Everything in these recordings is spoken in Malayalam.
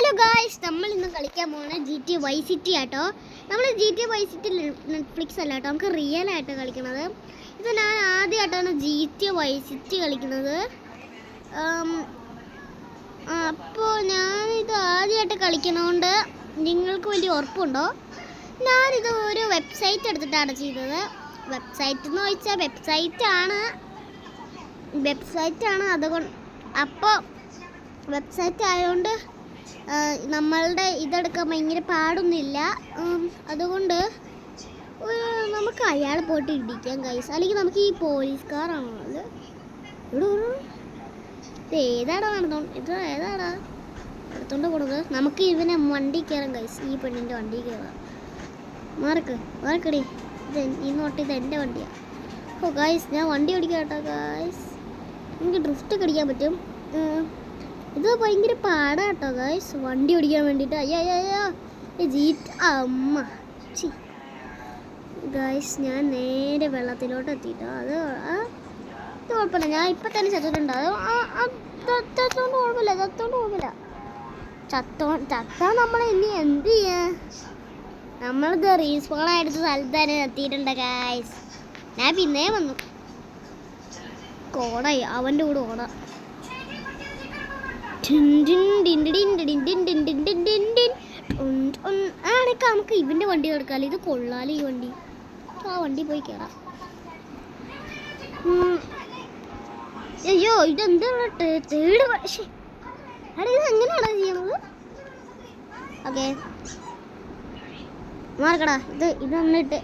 ഹലോ ഗായ്സ്, നമ്മൾ ഇന്ന് കളിക്കാൻ പോകുന്ന GTA Vice City ആട്ടോ. നമ്മൾ GTA Vice City നെറ്റ്ഫ്ലിക്സ് അല്ല കേട്ടോ, നമുക്ക് റിയൽ ആയിട്ട് കളിക്കുന്നത്. ഇത് ഞാൻ ആദ്യമായിട്ടാണ് GTA Vice City കളിക്കുന്നത്. അപ്പോൾ ഞാനിത് ആദ്യമായിട്ട് കളിക്കുന്നതുകൊണ്ട് നിങ്ങൾക്ക് വലിയ ഉറപ്പുണ്ടോ? ഞാനിത് ഒരു വെബ്സൈറ്റ് എടുത്തിട്ടാണ് ചെയ്തത്. വെബ്സൈറ്റ് എന്ന് ചോദിച്ചാൽ വെബ്സൈറ്റാണ് അതുകൊണ്ട്. അപ്പോൾ വെബ്സൈറ്റ് ആയതുകൊണ്ട് നമ്മളുടെ ഇതെടുക്കാൻ ഭയങ്കര പാടൊന്നുമില്ല. അതുകൊണ്ട് നമുക്ക് അയാൾ പോയിട്ട് ഇടിക്കാം ഗൈസ്. അല്ലെങ്കിൽ നമുക്ക് ഈ പോലീസ് കാറാണോ അത്? ഇത് ഏതാടാ ഏതാടാ എടുത്തോണ്ട് പോണത്? നമുക്ക് ഇവനെ വണ്ടി കയറാം ഗൈസ്. ഈ പെണ്ണിൻ്റെ വണ്ടി കയറാം. മാറക്കടി. ഇത് എൻ്റെ വണ്ടിയാണ്. ഓ ഗൈസ്, ഞാൻ വണ്ടി ഓടിക്കാം കേട്ടോ ഗൈസ്. എനിക്ക് ഡ്രിഫ്റ്റ് കടിക്കാൻ പറ്റും. ഇത് ഭയങ്കര പാടാട്ടോ ഗൈസ്, വണ്ടി ഓടിക്കാൻ വേണ്ടിയിട്ട്. അമ്മ ഗൈസ്, ഞാൻ നേരെ വെള്ളത്തിലോട്ട് എത്തിയിട്ടോ. അത് കുഴപ്പമില്ല, ഞാൻ ഇപ്പം തന്നെ ചത്തിട്ടുണ്ട്. ചത്തോണ്ട് കുഴപ്പമില്ല. ചത്താൽ നമ്മൾ ഇനി എന്ത് ചെയ്യാ? നമ്മളിത് റീസ്പോണായിട്ട് സ്ഥലത്ത് തന്നെ എത്തിയിട്ടുണ്ട് ഗൈസ്. ഞാൻ പിന്നെ വന്നു. കോടായി അവൻ്റെ കൂടെ ഓടാ. ആണൊക്കെ നമുക്ക് ഇവൻ്റെ വണ്ടി എടുക്കാമല്ലോ. ഇത് കൊള്ളാലോ ഈ വണ്ടി. ആ വണ്ടി പോയി കയറാം. അയ്യോ, ഇതെന്താണ് തേർഡ് പക്ഷേ ഇത് എങ്ങനെയാണോ ചെയ്യണത്? ഓക്കെ, മാറിക്കടാ. ഇത് വന്നിട്ട്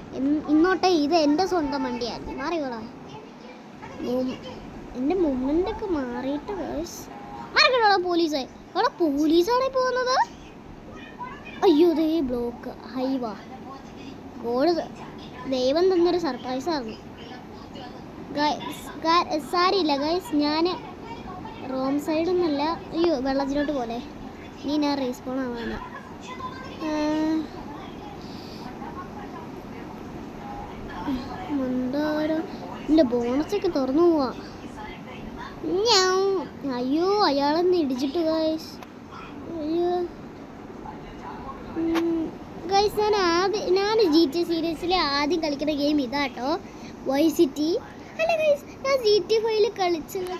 ഇന്നോട്ടെ ഇത് എൻ്റെ സ്വന്തം വണ്ടിയായിരുന്നു. മാറിക്കടാ. എൻ്റെ മൂവ്മെൻ്റൊക്കെ മാറിയിട്ട് മാറിക്കടാ. പോലീസാണ് പോകുന്നത്. അയ്യോ, ദേ ബ്ലോക്ക് ഹൈവാ. ഗോഡ്, ദൈവം തന്നൊരു സർപ്രൈസായിരുന്നു. സാരിയില്ല ഗൈസ്, ഞാൻ റോങ് സൈഡൊന്നല്ല. അയ്യോ, വെള്ളത്തിലോട്ട് പോലെ. നീ ഞാൻ റീസ്പോൺ ആവാന. മന്ദാരം എൻ്റെ ബോണസൊക്കെ തുറന്നു പോവാ. അയ്യോ, അയാളെന്ന് ഇടിച്ചിട്ട് ഗൈസ്. അയ്യോ ഗൈസ്, ഞാൻ GTA സീരീസിൽ ആദ്യം കളിക്കുന്ന ഗെയിം ഇതാട്ടോ, വൈസ് സിറ്റി. അല്ല ഗൈസ്, ഞാൻ GTA 5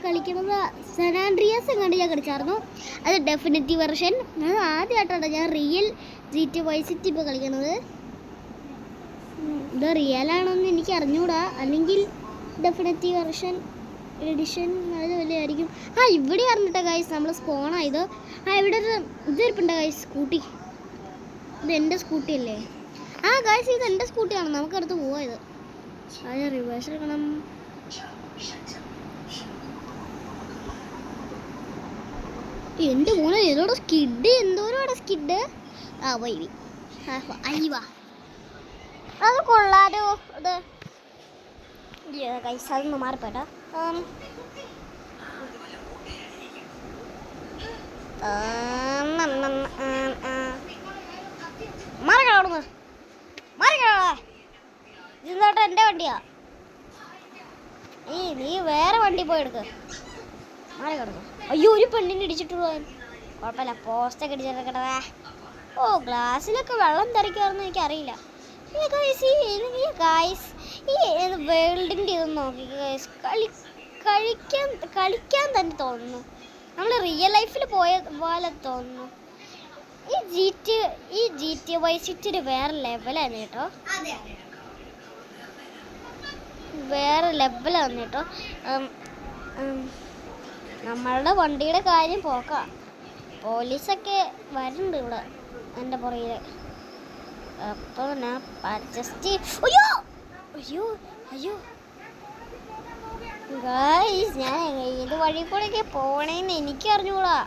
കളിക്കുന്നത് സാൻ ആൻഡ്രിയാസ് എങ്ങാണ്ട് ഞാൻ കളിച്ചായിരുന്നു. അത് ഡെഫിനറ്റീവ് വെർഷൻ. അത് ആദ്യമായിട്ടാണ് ഞാൻ റിയൽ GTA Vice City ഇപ്പോൾ കളിക്കുന്നത്. ഇത് റിയൽ ആണോന്ന് എനിക്ക് അറിഞ്ഞൂടാ. അല്ലെങ്കിൽ ഡെഫിനറ്റീവ് വെർഷൻ എഡിഷൻ അത് വല്ലതായിരിക്കും. ഇവിടെ അറിഞ്ഞിട്ടാ ഗൈസ് നമ്മൾ സ്പോണായത്. ഇവിടെ ഇതൊരിപ്പുണ്ട് ഗൈസ്, സ്കൂട്ടി. ഇത് എൻ്റെ സ്കൂട്ടി അല്ലേ? ഗൈസ്, ഇത് എൻ്റെ സ്കൂട്ടിയാണ്. നമുക്കടുത്ത് പോവാത്. റിവേഴ്സ് എടുക്കണം. എൻ്റെ മോനെ ഏതോടെ സ്കിഡ്, എന്തോരം സ്കിഡ്. വൈവി അയ്യവാ, അത് കൊള്ളാലോ. അത് ഗൈസ്, അതൊന്ന് മാറിപ്പോട്ടാ. ഇതോട്ടെ എൻ്റെ വണ്ടിയാ. നീ വേറെ വണ്ടി പോയി എടുക്ക. മാറി കിടക്കും. അയ്യോ, ഒരു പെണ്ണിനെ ഇടിച്ചിട്ട് പോകാൻ കുഴപ്പമില്ല. പോസ്റ്റൊക്കെ ഇടിച്ചിട്ടേ. ഓ, ഗ്ലാസ്സിലൊക്കെ വെള്ളം തെറിക്കാറെന്ന് എനിക്കറിയില്ല. ഗൈസ്, ഈ വേൾഡിൻ്റെ ഇത് നോക്കി ഗൈസ്, കളിക്കാൻ തന്നെ തോന്നുന്നു. നമ്മൾ റിയൽ ലൈഫിൽ പോയ പോലെ തോന്നുന്നു. ഈ GTA Vice City വേറെ ലെവലാണ് കേട്ടോ. വേറെ ലെവലാണ് കേട്ടോ. നമ്മളുടെ വണ്ടിയുടെ കാര്യം പോക്കാം. പോലീസൊക്കെ വരുന്നുണ്ട് ഇവിടെ എൻ്റെ പുറകിൽ. അപ്പോൾ ഞാൻ അഡ്ജസ്റ്റ്. അയ്യോ ഗൈസ്, ഞാൻ ഏത് വഴി കൂടെയൊക്കെ പോകണേന്ന് എനിക്ക് അറിഞ്ഞൂടാ.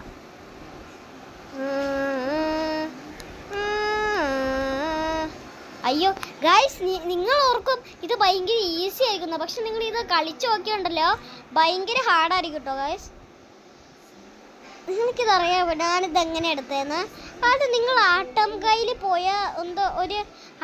അയ്യോ ഗൈസ്, നിങ്ങൾ ഓർക്കും ഇത് ഭയങ്കര ഈസി ആയിരിക്കുന്നു. പക്ഷെ നിങ്ങൾ ഇത് കളിച്ചു നോക്കിയുണ്ടല്ലോ, ഭയങ്കര ഹാർഡായിരിക്കും കേട്ടോ ഗൈസ്. നിങ്ങൾക്കിതറിയാമോ ഞാനിത് എങ്ങനെ എടുത്തതെന്ന്? അത് നിങ്ങൾ ആട്ടം കയ്യിൽ പോയ ഒരു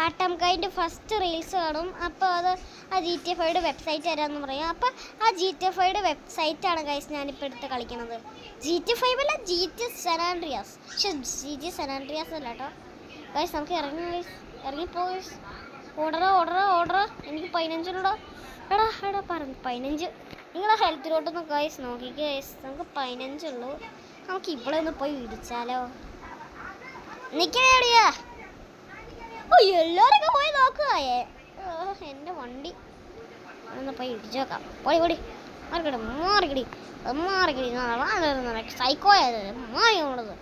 ആട്ടംകായിൻ്റെ ഫസ്റ്റ് റീൽസ് കാണും. അപ്പോൾ അത് ആ GTA 5 വെബ്സൈറ്റ് തരാമെന്ന് പറയും. അപ്പോൾ ആ GTA 5 വെബ്സൈറ്റാണ് ഗൈസ് ഞാനിപ്പോൾ എടുത്ത് കളിക്കണത്. GTA 5 അല്ല, GTA San Andreas. പക്ഷെ GTA San Andreas അല്ല കേട്ടോ ഗൈസ്. നമുക്ക് ഇറങ്ങിപ്പോ ഗൈസ്. ഓർഡർ എനിക്ക് 15 എടാ പറഞ്ഞു 15. നിങ്ങളെ ഹെൽത്തിലോട്ടൊന്ന് ഗൈസ് നോക്കിക്കുക ഗൈസ്. നമുക്ക് 15 ഉള്ളൂ. നമുക്ക് ഇവിടെ ഒന്ന് പോയി ഇടിച്ചാലോ? നിൽക്കണേടിയാ. ഓ എല്ലാവരൊക്കെ പോയി നോക്കുക. എൻ്റെ വണ്ടി ഒന്ന് പോയി ഇടിച്ചു നോക്കാം. പൊടി മാറിക്കടി സൈക്കോയത് മാറിയുള്ളത്.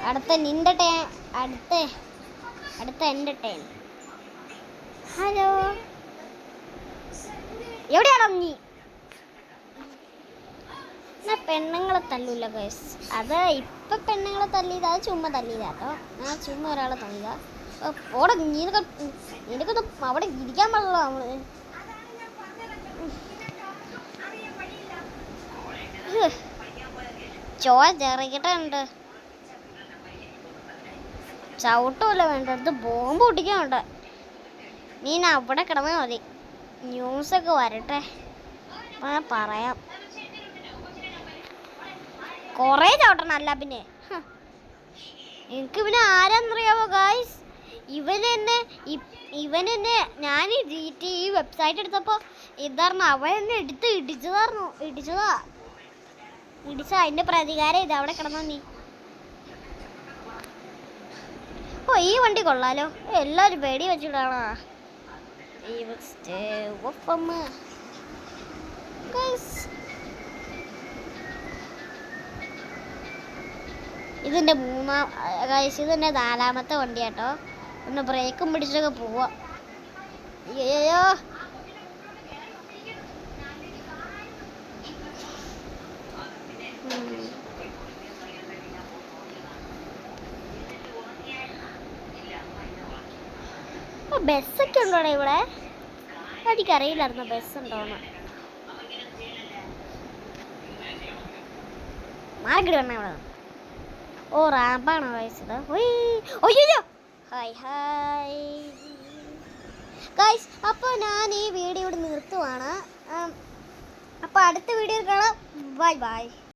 അടുത്ത നിന്റെ അടുത്ത എൻ്റെ ടേൺ. ഹലോ, എവിടെയാണോ നീ? പെണ്ണുങ്ങളെ തല്ലൂല്ല ഗൈസ്. അത് ഇപ്പം പെണ്ണുങ്ങളെ തല്ലിയത്, അത് ചുമ്മാ തല്ലിയതാ കേട്ടോ. ഞാൻ ചുമ്മാ ഒരാളെ തല്ലിയതാ. ഓടെ നിനക്കൊന്നും അവിടെ ഇരിക്കാൻ പാടില്ല. നമ്മള് ചോര ചെറിയിക്കട്ടെ ഉണ്ട്. ചവിട്ടുമല്ല വേണ്ട, അടുത്ത് ബോംബ് പൊട്ടിക്കാനുണ്ട്. നീ അവിടെ കിടന്നാൽ മതി. ന്യൂസൊക്കെ വരട്ടെ, ഞാൻ പറയാം. കുറേ ചവിട്ടണം. അല്ല പിന്നെ എനിക്ക് പിന്നെ ആരാന്നറിയാമോ ഗായ്സ്? ഇവൻ എന്നെ ഞാൻ ഈ വെബ്സൈറ്റ് എടുത്തപ്പോൾ ഇതായിരുന്നു. അവൻ എന്നെ ഇടിച്ചതാ. അതിൻ്റെ പ്രതികാരം ഇത്. അവിടെ കിടന്നോ നീ. ഓ ഈ വണ്ടി കൊള്ളാലോ. എല്ലാവരും വെടി വെച്ചിട്ടാണോ? ഇതിൻ്റെ ഇതിൻ്റെ 4ാമത്തെ വണ്ടിയാട്ടോ. ഒന്ന് ബ്രേക്കും പിടിച്ചൊക്കെ പോവാ. അയ്യോ ബസ്സൊക്കെ ഉണ്ടോടെ ഇവിടെ? എനിക്കറിയില്ലായിരുന്നു ബസ്സുണ്ടോന്ന്. മാർക്കറ്റ് വരണ ഇവിടെ. ഓ റാമ്പാണോ കഴിച്ചത്? അയ്യോ ഹായ് ഗൈസ്. അപ്പോൾ ഞാൻ ഈ വീഡിയോ ഇവിടെ നിർത്തുവാണ്. അപ്പോൾ അടുത്ത വീഡിയോ കാണാം. ബൈ.